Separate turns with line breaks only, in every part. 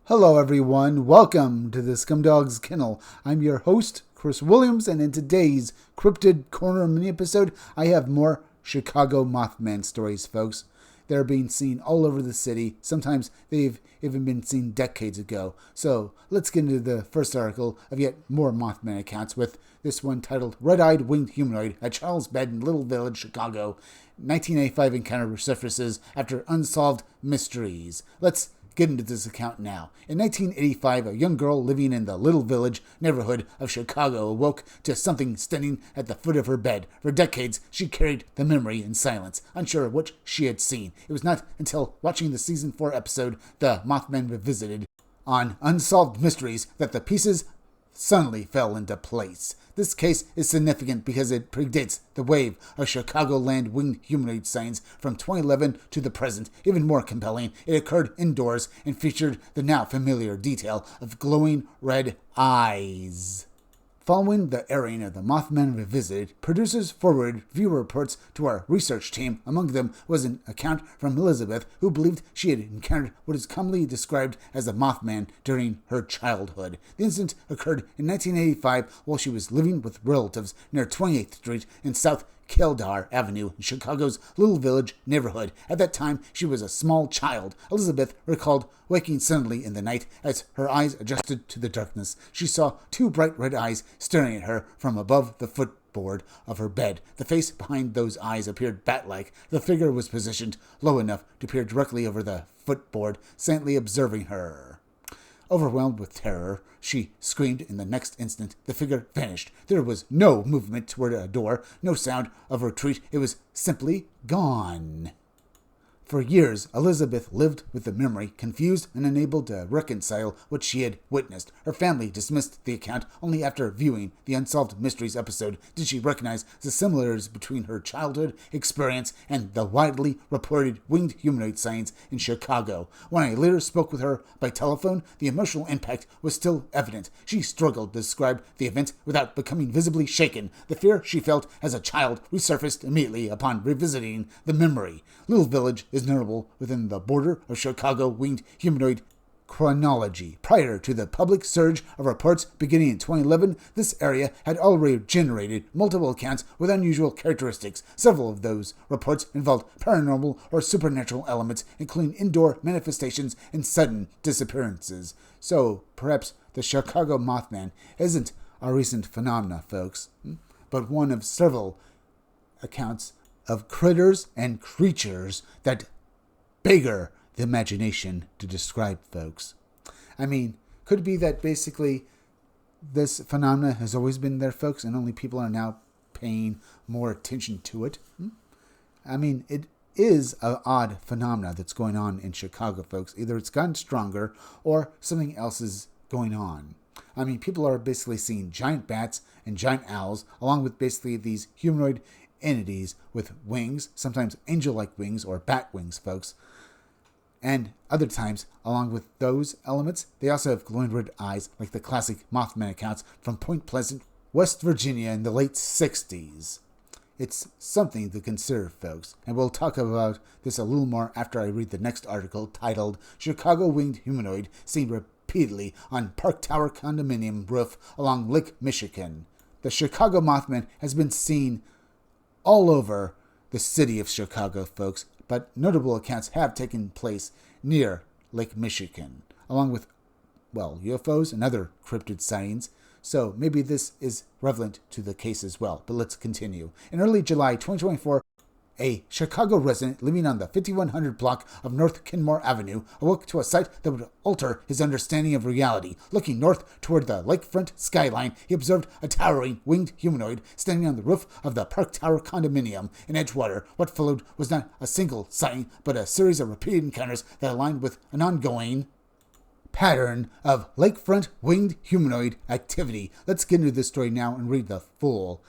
Hello, everyone. Welcome to the Scumdog's Kennel. I'm your host, Chris Williams, and in today's Cryptid Corner mini-episode, I have more Chicago Mothman stories, folks. They're being seen all over the city. Sometimes they've even been seen decades ago. So let's get into the first article of yet more Mothman accounts, with this one titled Red-Eyed Winged Humanoid at Charles Bed in Little Village, Chicago. 1985 encounter resurfaces after unsolved mysteries. Let's get into this account now. In 1985, a young girl living in the Little Village neighborhood of Chicago awoke to something standing at the foot of her bed. For decades, she carried the memory in silence, unsure of what she had seen. It was not until watching the season 4 episode, The Mothman Revisited, on Unsolved Mysteries, that the pieces suddenly fell into place. This case is significant because it predates the wave of Chicagoland winged humanoid sightings from 2011 to the present. Even more compelling, it occurred indoors and featured the now familiar detail of glowing red eyes. Following the airing of The Mothman Revisited, producers forwarded viewer reports to our research team. Among them was an account from Elizabeth, who believed she had encountered what is commonly described as the Mothman during her childhood. The incident occurred in 1985 while she was living with relatives near 28th Street and South Kildare Avenue in Chicago's Little Village neighborhood. At that time, she was a small child. Elizabeth recalled waking suddenly in the night as her eyes adjusted to the darkness. She saw two bright red eyes staring at her from above the footboard of her bed. The face behind those eyes appeared bat-like. The figure was positioned low enough to peer directly over the footboard, silently observing her. Overwhelmed with terror, she screamed. In the next instant, the figure vanished. There was no movement toward a door, no sound of retreat. It was simply gone. For years, Elizabeth lived with the memory, confused and unable to reconcile what she had witnessed. Her family dismissed the account. Only after viewing the Unsolved Mysteries episode did she recognize the similarities between her childhood experience and the widely reported winged humanoid sightings in Chicago. When I later spoke with her by telephone, the emotional impact was still evident. She struggled to describe the event without becoming visibly shaken. The fear she felt as a child resurfaced immediately upon revisiting the memory. Little Village is notable within the border of Chicago winged humanoid chronology. Prior to the public surge of reports beginning in 2011, this area had already generated multiple accounts with unusual characteristics. Several of those reports involved paranormal or supernatural elements, including indoor manifestations and sudden disappearances. So perhaps the Chicago Mothman isn't a recent phenomena, folks, but one of several accounts of critters and creatures that beggar the imagination to describe, folks. I mean, could it be that basically this phenomena has always been there, folks, and only people are now paying more attention to it? I mean, it is an odd phenomena that's going on in Chicago, folks. Either it's gotten stronger or something else is going on. I mean, people are basically seeing giant bats and giant owls, along with basically these humanoid entities with wings, sometimes angel-like wings or bat wings, folks. And other times, along with those elements, they also have glowing red eyes, like the classic Mothman accounts from Point Pleasant, West Virginia in the late 60s. It's something to consider, folks, and we'll talk about this a little more after I read the next article titled Chicago Winged Humanoid Seen Repeatedly on Park Tower Condominium Roof Along Lake Michigan. The Chicago Mothman has been seen all over the city of Chicago, folks, but notable accounts have taken place near Lake Michigan, along with, UFOs and other cryptid sightings. So maybe this is relevant to the case as well, but let's continue. In early July 2024, a Chicago resident living on the 5100 block of North Kenmore Avenue awoke to a sight that would alter his understanding of reality. Looking north toward the lakefront skyline, he observed a towering winged humanoid standing on the roof of the Park Tower condominium in Edgewater. What followed was not a single sighting, but a series of repeated encounters that aligned with an ongoing pattern of lakefront winged humanoid activity. Let's get into this story now and read the full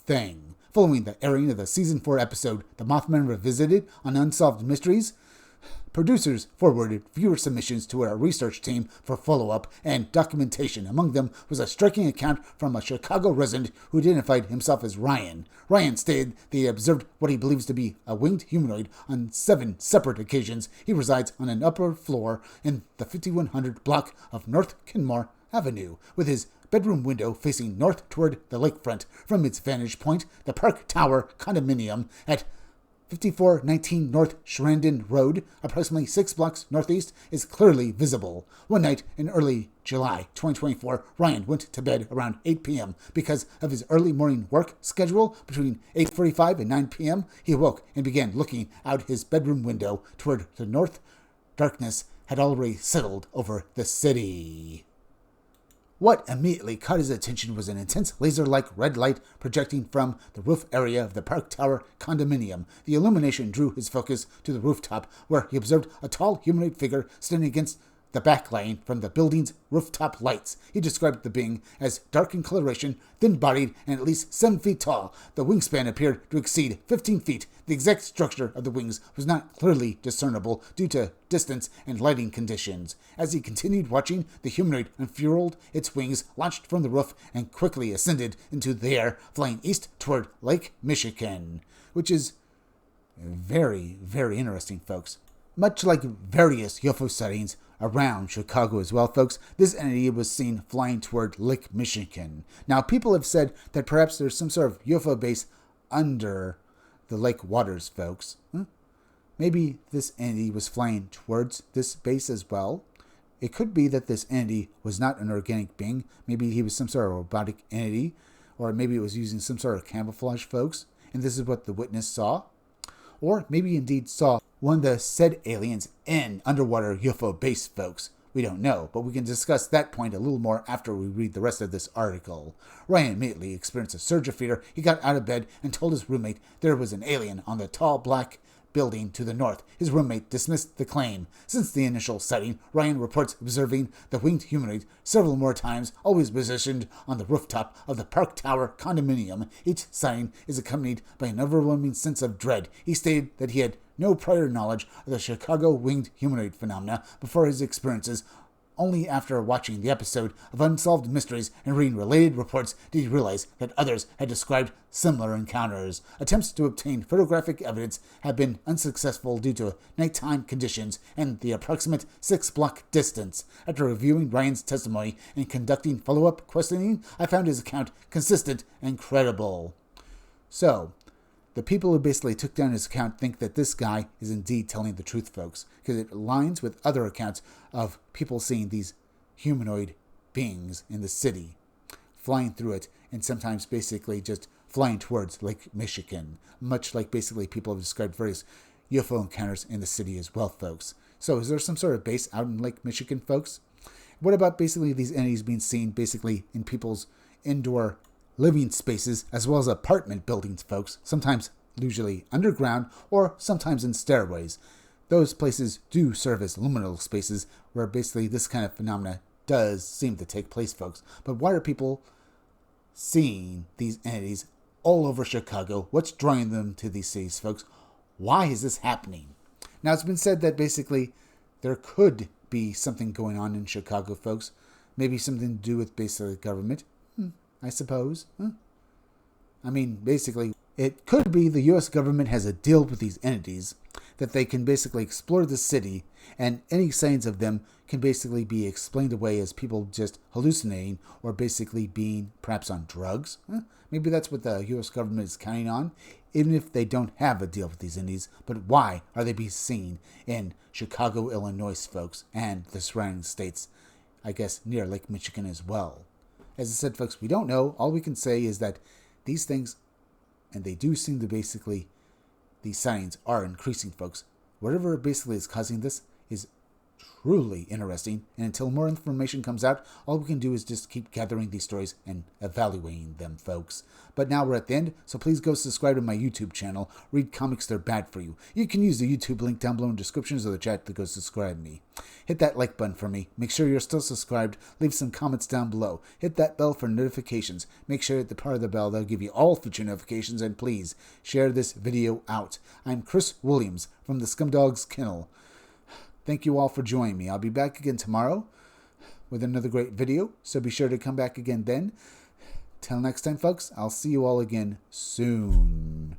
thing. Following the airing of the Season 4 episode, The Mothman Revisited on Unsolved Mysteries, Producers forwarded viewer submissions to our research team for follow-up and documentation. Among them was a striking account from a Chicago resident who identified himself as Ryan. Ryan stated that he observed what he believes to be a winged humanoid on 7 separate occasions. He resides on an upper floor in the 5100 block of North Kenmore Avenue, with his bedroom window facing north toward the lakefront. From its vantage point, the Park Tower condominium at 5419 North Shrandon Road, approximately 6 blocks northeast, is clearly visible. One night in early July 2024, Ryan went to bed around 8 p.m. Because of his early morning work schedule between 8:45 and 9 p.m., he awoke and began looking out his bedroom window toward the north. Darkness had already settled over the city. What immediately caught his attention was an intense laser-like red light projecting from the roof area of the Park Tower condominium. The illumination drew his focus to the rooftop, where he observed a tall humanoid figure standing against the backlight from the building's rooftop lights. He described the being as dark in coloration, thin-bodied, and at least 7 feet tall. The wingspan appeared to exceed 15 feet. The exact structure of the wings was not clearly discernible due to distance and lighting conditions. As he continued watching, the humanoid unfurled its wings, launched from the roof, and quickly ascended into the air, flying east toward Lake Michigan, which is very, very interesting, folks. Much like various UFO sightings around Chicago as well, folks, this entity was seen flying toward Lake Michigan. Now, people have said that perhaps there's some sort of UFO base under the lake waters, folks. Maybe this entity was flying towards this base as well. It could be that this entity was not an organic being. Maybe he was some sort of robotic entity, or maybe it was using some sort of camouflage, folks, and this is what the witness saw. Or maybe indeed saw one of the said aliens in underwater UFO base, folks. We don't know, but we can discuss that point a little more after we read the rest of this article. Ryan immediately experienced a surge of fear. He got out of bed and told his roommate there was an alien on the tall black building to the north. His roommate dismissed the claim. Since the initial sighting, Ryan reports observing the winged humanoid several more times, always positioned on the rooftop of the Park Tower condominium. Each sighting is accompanied by an overwhelming sense of dread. He stated that he had no prior knowledge of the Chicago winged humanoid phenomena before his experiences. Only after watching the episode of Unsolved Mysteries and reading related reports did he realize that others had described similar encounters. Attempts to obtain photographic evidence have been unsuccessful due to nighttime conditions and the approximate 6-block distance. After reviewing Ryan's testimony and conducting follow-up questioning, I found his account consistent and credible. So, the people who basically took down his account think that this guy is indeed telling the truth, folks, because it aligns with other accounts of people seeing these humanoid beings in the city, flying through it, and sometimes basically just flying towards Lake Michigan, much like basically people have described various UFO encounters in the city as well, folks. So is there some sort of base out in Lake Michigan, folks? What about basically these entities being seen basically in people's indoor living spaces as well as apartment buildings, folks, sometimes usually underground or sometimes in stairways? Those places do serve as liminal spaces where basically this kind of phenomena does seem to take place, folks. But why are people seeing these entities all over Chicago? What's drawing them to these cities, folks? Why is this happening? Now, it's been said that basically there could be something going on in Chicago, folks. Maybe something to do with basically the government. I suppose. I mean, basically, it could be the U.S. government has a deal with these entities that they can basically explore the city, and any signs of them can basically be explained away as people just hallucinating or basically being perhaps on drugs. Maybe that's what the U.S. government is counting on, even if they don't have a deal with these entities. But why are they being seen in Chicago, Illinois, folks, and the surrounding states, I guess, near Lake Michigan as well? As I said, folks, we don't know. All we can say is that these things, and they do seem to basically, these sightings are increasing, folks. Whatever basically is causing this is truly interesting. And until more information comes out, all we can do is just keep gathering these stories and evaluating them, folks. But now we're at the end, so please go subscribe to my YouTube channel. Read comics, they're bad for you. You can use the YouTube link down below in descriptions of the chat to go subscribe me. Hit that like button for me. Make sure you're still subscribed. Leave some comments down below. Hit that bell for notifications. Make sure you hit the part of the bell that'll give you all future notifications. And please share this video out. I'm Chris Williams from the Scumdogs Kennel. Thank you all for joining me. I'll be back again tomorrow with another great video, so be sure to come back again then. Till next time, folks, I'll see you all again soon.